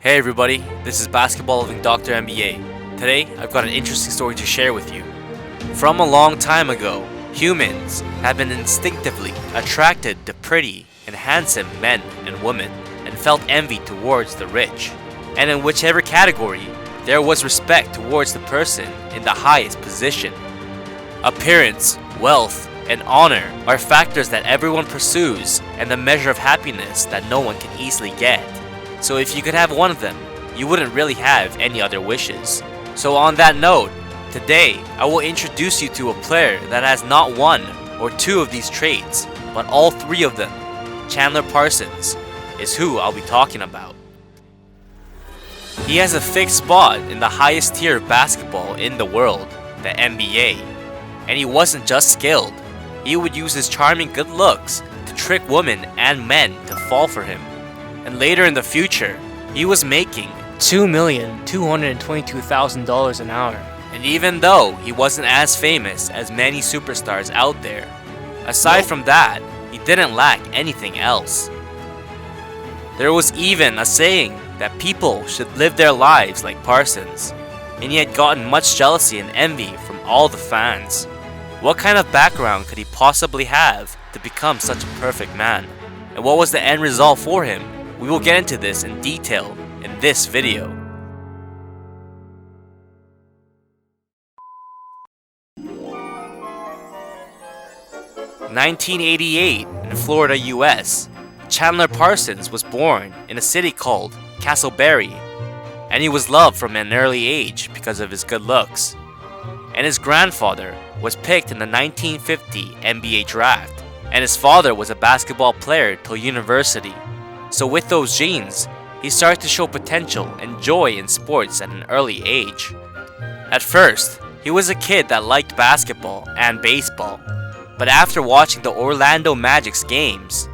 Hey everybody, this is Basketball Loving Dr. NBA. Today, I've got an interesting story to share with you. From a long time ago, humans have been instinctively attracted to pretty and handsome men and women and felt envy towards the rich. And in whichever category, there was respect towards the person in the highest position. Appearance, wealth, and honor are factors that everyone pursues and the measure of happiness that no one can easily get. So if you could have one of them, you wouldn't really have any other wishes. So on that note, today I will introduce you to a player that has not one or two of these traits, but all three of them. Chandler Parsons is who I'll be talking about. He has a fixed spot in the highest tier of basketball in the world, the NBA. And he wasn't just skilled, he would use his charming good looks to trick women and men to fall for him. And later in the future, he was making $2,222,000 an hour. And even though he wasn't as famous as many superstars out there, aside from that, he didn't lack anything else. There was even a saying that people should live their lives like Parsons, and he had gotten much jealousy and envy from all the fans. What kind of background could he possibly have to become such a perfect man? And what was the end result for him? We will get into this in detail in this video. In 1988 in Florida, US, Chandler Parsons was born in a city called Castleberry, and he was loved from an early age because of his good looks. And his grandfather was picked in the 1950 NBA draft, and his father was a basketball player till university. So with those genes, he started to show potential and joy in sports at an early age. At first, he was a kid that liked basketball and baseball, but after watching the Orlando Magic's games,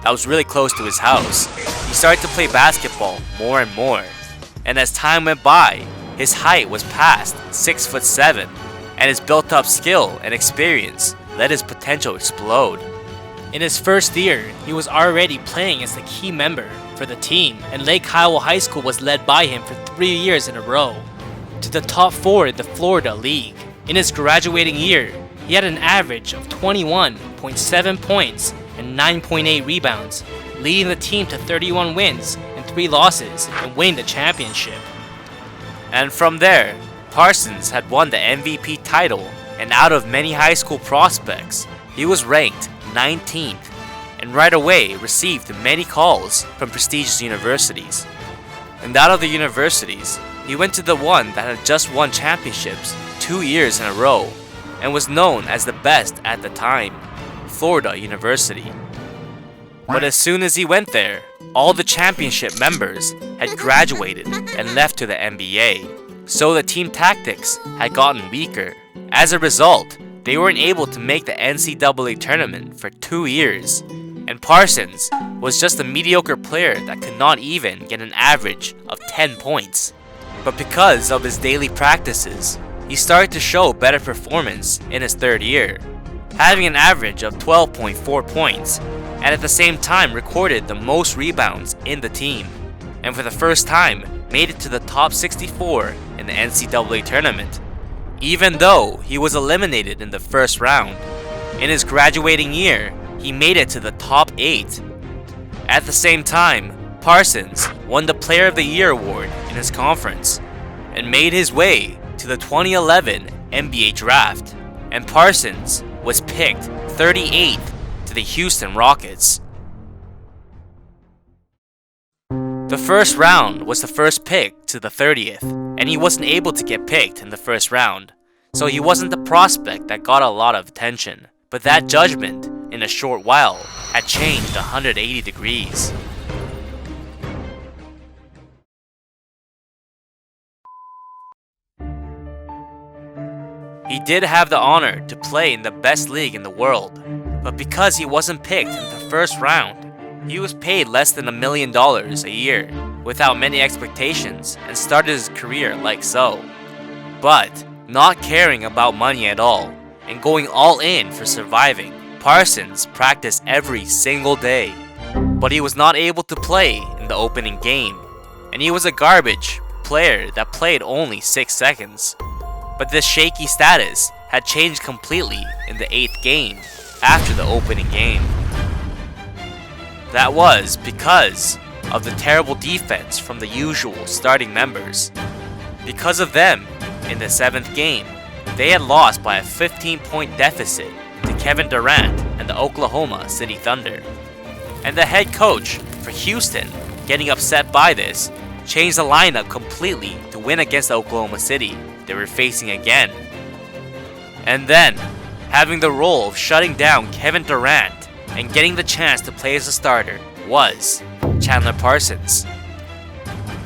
that was really close to his house, he started to play basketball more and more. And as time went by, his height was past 6'7", and his built-up skill and experience let his potential explode. In his first year, he was already playing as the key member for the team, and Lake Hiawatha High School was led by him for 3 years in a row to the top 4 in the Florida League. In his graduating year, he had an average of 21.7 points and 9.8 rebounds, leading the team to 31 wins and 3 losses and winning the championship. And from there, Parsons had won the MVP title, and out of many high school prospects, he was ranked 19th, and right away received many calls from prestigious universities. And out of the universities, he went to the one that had just won championships 2 years in a row, and was known as the best at the time, Florida University. But as soon as he went there, all the championship members had graduated and left to the NBA, so the team tactics had gotten weaker. As a result, they weren't able to make the NCAA tournament for 2 years, and Parsons was just a mediocre player that could not even get an average of 10 points. But because of his daily practices, he started to show better performance in his third year, having an average of 12.4 points, and at the same time recorded the most rebounds in the team, and for the first time made it to the top 64 in the NCAA tournament, even though he was eliminated in the first round. In his graduating year, he made it to the top 8. At the same time, Parsons won the Player of the Year award in his conference, and made his way to the 2011 NBA draft, and Parsons was picked 38th to the Houston Rockets. The first round was the first pick to the 30th, and he wasn't able to get picked in the first round, so he wasn't the prospect that got a lot of attention. But that judgment, in a short while, had changed 180 degrees. He did have the honor to play in the best league in the world, but because he wasn't picked in the first round, he was paid less than $1 million a year, without many expectations, and started his career like so. But, not caring about money at all, and going all in for surviving, Parsons practiced every single day. But he was not able to play in the opening game, and he was a garbage player that played only 6 seconds. But this shaky status had changed completely in the 8th game after the opening game. That was because of the terrible defense from the usual starting members. Because of them, in the 7th game, they had lost by a 15-point deficit to Kevin Durant and the Oklahoma City Thunder. And the head coach for Houston, getting upset by this, changed the lineup completely to win against Oklahoma City they were facing again. And then, having the role of shutting down Kevin Durant and getting the chance to play as a starter was Chandler Parsons.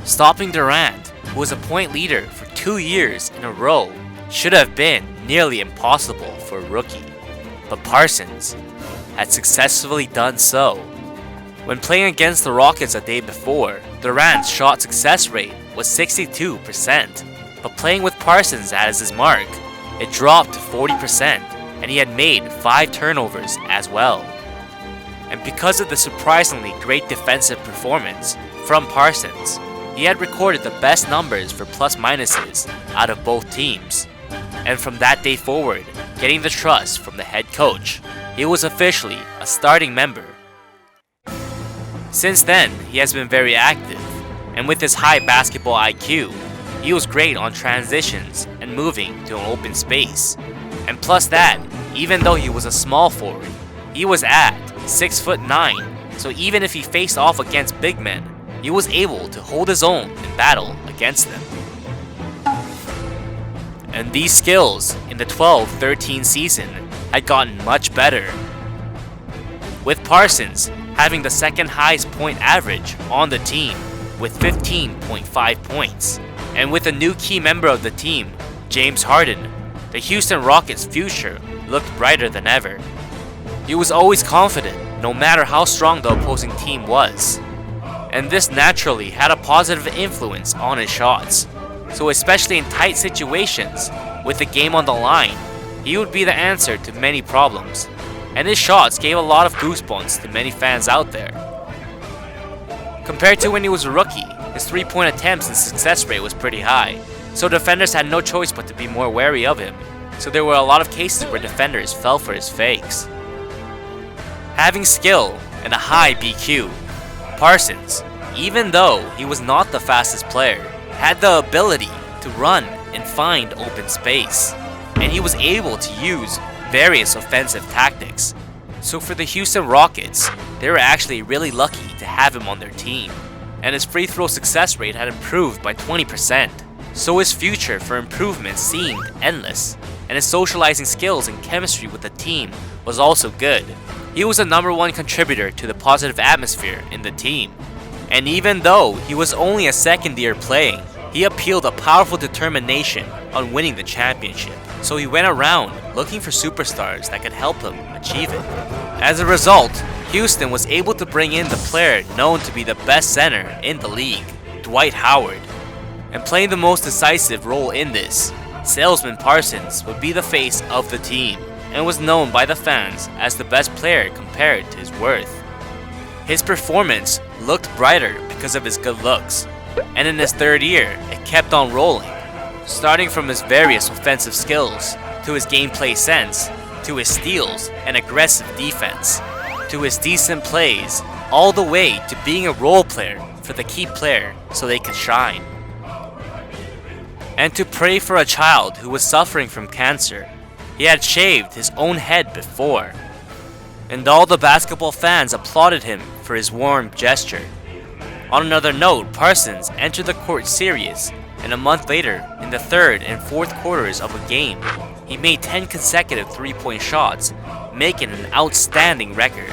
Stopping Durant, who was a point leader for 2 years in a row, should have been nearly impossible for a rookie, but Parsons had successfully done so. When playing against the Rockets a day before, Durant's shot success rate was 62%, but playing with Parsons as his mark, it dropped to 40%, and he had made 5 turnovers as well. And because of the surprisingly great defensive performance from Parsons, he had recorded the best numbers for plus-minuses out of both teams. And from that day forward, getting the trust from the head coach, he was officially a starting member. Since then, he has been very active, and with his high basketball IQ, he was great on transitions and moving to an open space. And plus that, even though he was a small forward, he was at 6'9", so even if he faced off against big men, he was able to hold his own in battle against them. And these skills in the 12-13 season had gotten much better, with Parsons having the second highest point average on the team with 15.5 points. And with a new key member of the team, James Harden, the Houston Rockets' future looked brighter than ever. He was always confident, no matter how strong the opposing team was. And this naturally had a positive influence on his shots. So especially in tight situations, with the game on the line, he would be the answer to many problems. And his shots gave a lot of goosebumps to many fans out there. Compared to when he was a rookie, his 3-point attempts and success rate was pretty high, so defenders had no choice but to be more wary of him. So there were a lot of cases where defenders fell for his fakes. Having skill and a high BQ, Parsons, even though he was not the fastest player, had the ability to run and find open space, and he was able to use various offensive tactics. So for the Houston Rockets, they were actually really lucky to have him on their team, and his free throw success rate had improved by 20%. So his future for improvement seemed endless, and his socializing skills and chemistry with the team was also good. He was the #1 contributor to the positive atmosphere in the team. And even though he was only a second year playing, he appealed a powerful determination on winning the championship. So he went around looking for superstars that could help him achieve it. As a result, Houston was able to bring in the player known to be the best center in the league, Dwight Howard. And playing the most decisive role in this, Salesman Parsons would be the face of the team, and was known by the fans as the best player compared to his worth. His performance looked brighter because of his good looks, and in his 3rd year, it kept on rolling, starting from his various offensive skills, to his gameplay sense, to his steals and aggressive defense, to his decent plays, all the way to being a role player for the key player so they could shine. And to pray for a child who was suffering from cancer. He had shaved his own head before, and all the basketball fans applauded him for his warm gesture. On another note, Parsons entered the court serious, and a month later, in the 3rd and 4th quarters of a game, he made 10 consecutive 3-point shots, making an outstanding record.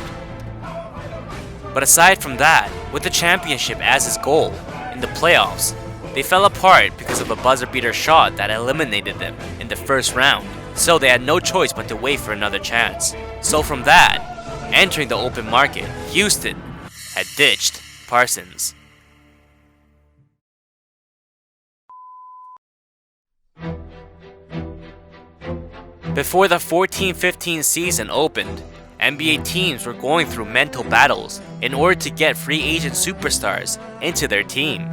But aside from that, with the championship as his goal, in the playoffs, they fell apart because of a buzzer-beater shot that eliminated them in the first round, so they had no choice but to wait for another chance. So from that, entering the open market, Houston had ditched Parsons. Before the 14-15 season opened, NBA teams were going through mental battles in order to get free agent superstars into their team.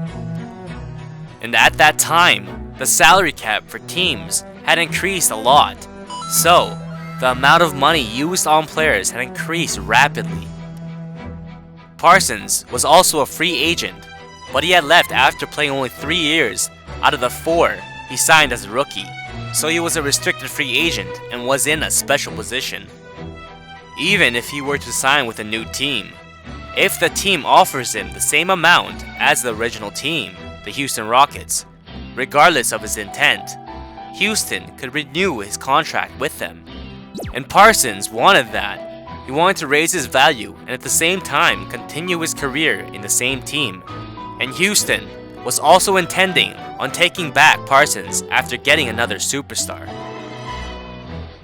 And at that time, the salary cap for teams had increased a lot, so the amount of money used on players had increased rapidly. Parsons was also a free agent, but he had left after playing only 3 years out of the 4 he signed as a rookie, so he was a restricted free agent and was in a special position. Even if he were to sign with a new team, if the team offers him the same amount as the original team, the Houston Rockets, regardless of his intent, Houston could renew his contract with them. And Parsons wanted that. He wanted to raise his value and at the same time continue his career in the same team. And Houston was also intending on taking back Parsons after getting another superstar.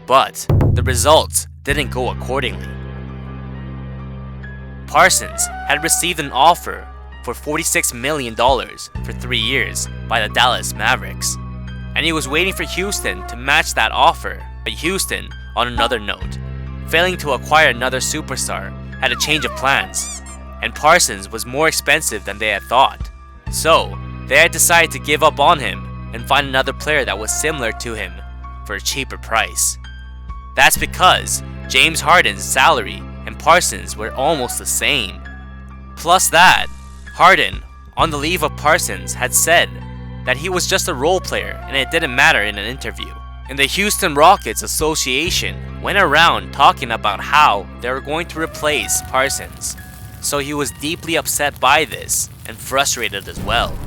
But the results didn't go accordingly. Parsons had received an offer for $46 million for 3 years by the Dallas Mavericks, and he was waiting for Houston to match that offer. But Houston, on another note, failing to acquire another superstar, had a change of plans, and Parsons was more expensive than they had thought. So, they had decided to give up on him and find another player that was similar to him for a cheaper price. That's because James Harden's salary and Parsons were almost the same. Plus that, Harden, on the leave of Parsons, had said that he was just a role player and it didn't matter in an interview. And the Houston Rockets Association went around talking about how they were going to replace Parsons. So he was deeply upset by this and frustrated as well.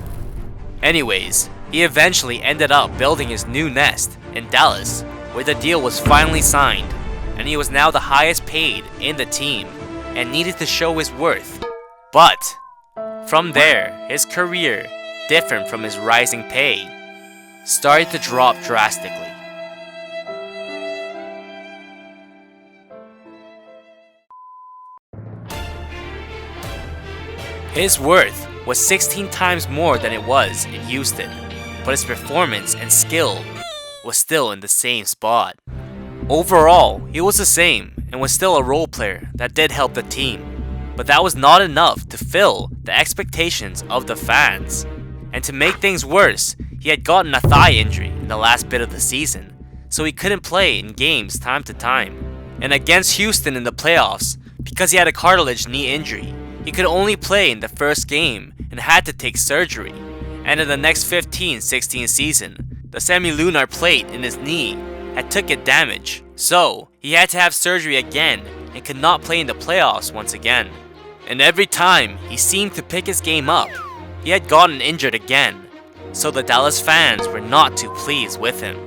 Anyways, he eventually ended up building his new nest in Dallas, where the deal was finally signed, and he was now the highest paid in the team and needed to show his worth. But from there, his career, different from his rising pay, started to drop drastically. His worth was 16 times more than it was in Houston, but his performance and skill was still in the same spot. Overall, he was the same and was still a role player that did help the team, but that was not enough to fill the expectations of the fans. And to make things worse, he had gotten a thigh injury in the last bit of the season, so he couldn't play in games time to time. And against Houston in the playoffs, because he had a cartilage knee injury, he could only play in the first game and had to take surgery. And in the next 15-16 season, the semilunar plate in his knee had took a damage, so he had to have surgery again and could not play in the playoffs once again. And every time he seemed to pick his game up, he had gotten injured again, so the Dallas fans were not too pleased with him.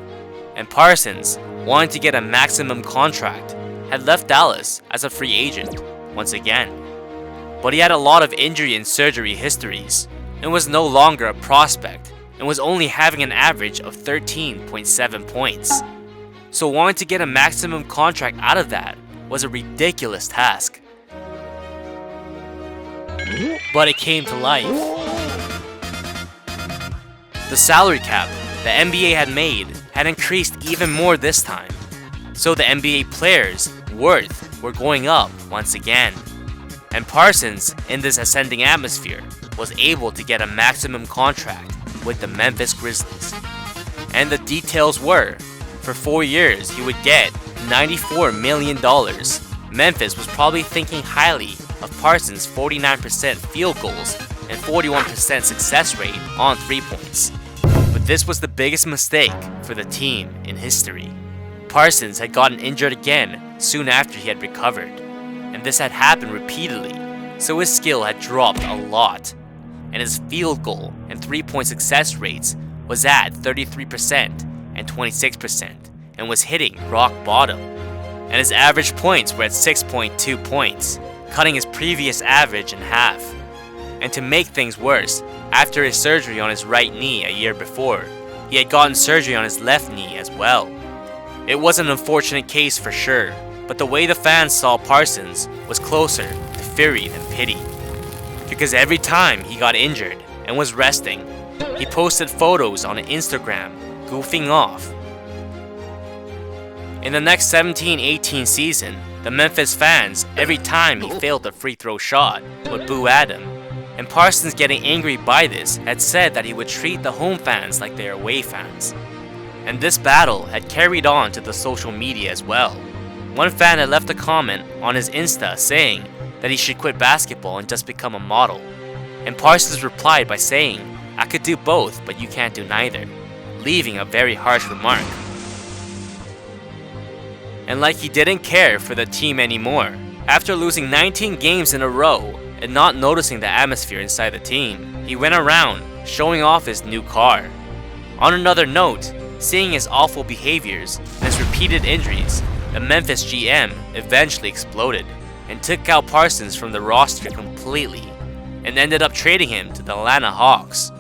And Parsons, wanting to get a maximum contract, had left Dallas as a free agent once again. But he had a lot of injury and surgery histories, and was no longer a prospect, and was only having an average of 13.7 points. So wanting to get a maximum contract out of that was a ridiculous task. But it came to life. The salary cap the NBA had made had increased even more this time, so the NBA players' worth were going up once again. And Parsons, in this ascending atmosphere, was able to get a maximum contract with the Memphis Grizzlies. And the details were, for 4 years he would get $94 million. Memphis was probably thinking highly of Parsons' 49% field goals and 41% success rate on 3 points. But this was the biggest mistake for the team in history. Parsons had gotten injured again soon after he had recovered, and this had happened repeatedly, so his skill had dropped a lot, and his field goal and 3-point success rates was at 33% and 26%, and was hitting rock bottom. And his average points were at 6.2 points, cutting his previous average in half. And to make things worse, after his surgery on his right knee a year before, he had gotten surgery on his left knee as well. It was an unfortunate case for sure, but the way the fans saw Parsons was closer to fury than pity. Because every time he got injured and was resting, he posted photos on Instagram, goofing off. In the next 17-18 season, the Memphis fans, every time he failed a free throw shot, would boo at him. and Parsons, getting angry by this, had said that he would treat the home fans like their away fans. And this battle had carried on to the social media as well. One fan had left a comment on his Insta saying that he should quit basketball and just become a model. And Parsons replied by saying, "I could do both, but you can't do neither," leaving a very harsh remark. And like he didn't care for the team anymore, after losing 19 games in a row and not noticing the atmosphere inside the team, he went around showing off his new car. On another note, seeing his awful behaviors and his repeated injuries, the Memphis GM eventually exploded and took out Parsons from the roster completely and ended up trading him to the Atlanta Hawks.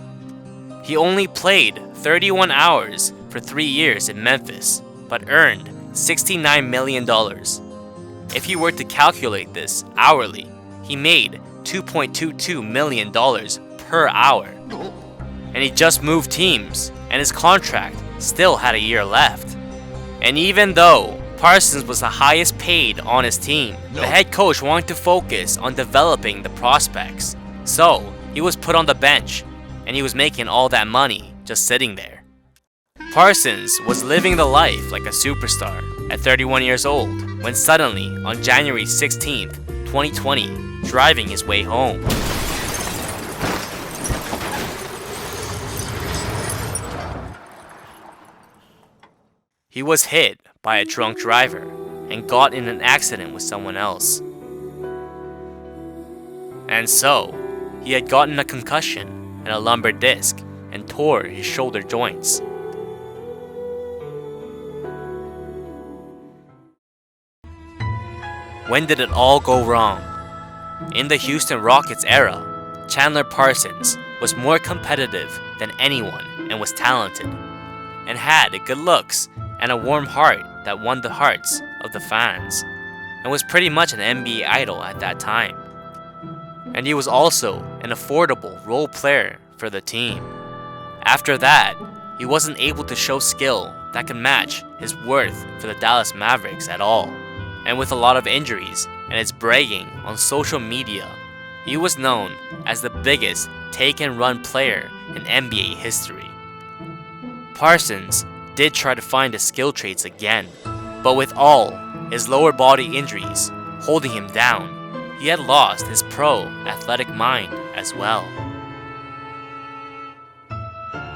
He only played 31 hours for 3 years in Memphis, but earned $69 million. If you were to calculate this hourly, he made $2.22 million per hour. And he just moved teams, and his contract still had a year left. And even though Parsons was the highest paid on his team, the head coach wanted to focus on developing the prospects. So he was put on the bench, and he was making all that money just sitting there. Parsons was living the life like a superstar at 31 years old when suddenly, on January 16th, 2020, driving his way home, he was hit by a drunk driver and got in an accident with someone else. And so, he had gotten a concussion and a lumbar disc and tore his shoulder joints. When did it all go wrong? In the Houston Rockets era, Chandler Parsons was more competitive than anyone and was talented, and had good looks and a warm heart that won the hearts of the fans, and was pretty much an NBA idol at that time. And he was also an affordable role player for the team. After that, he wasn't able to show skill that could match his worth for the Dallas Mavericks at all. And with a lot of injuries and his bragging on social media, he was known as the biggest take-and-run player in NBA history. Parsons did try to find his skill traits again, but with all his lower body injuries holding him down, he had lost his pro athletic mind as well.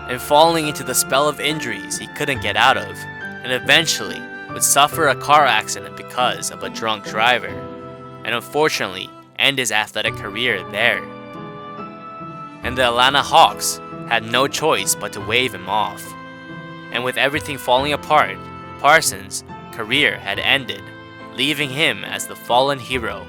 And falling into the spell of injuries he couldn't get out of, and eventually would suffer a car accident because of a drunk driver, and unfortunately end his athletic career there. And the Atlanta Hawks had no choice but to wave him off. And with everything falling apart, Parsons' career had ended, leaving him as the fallen hero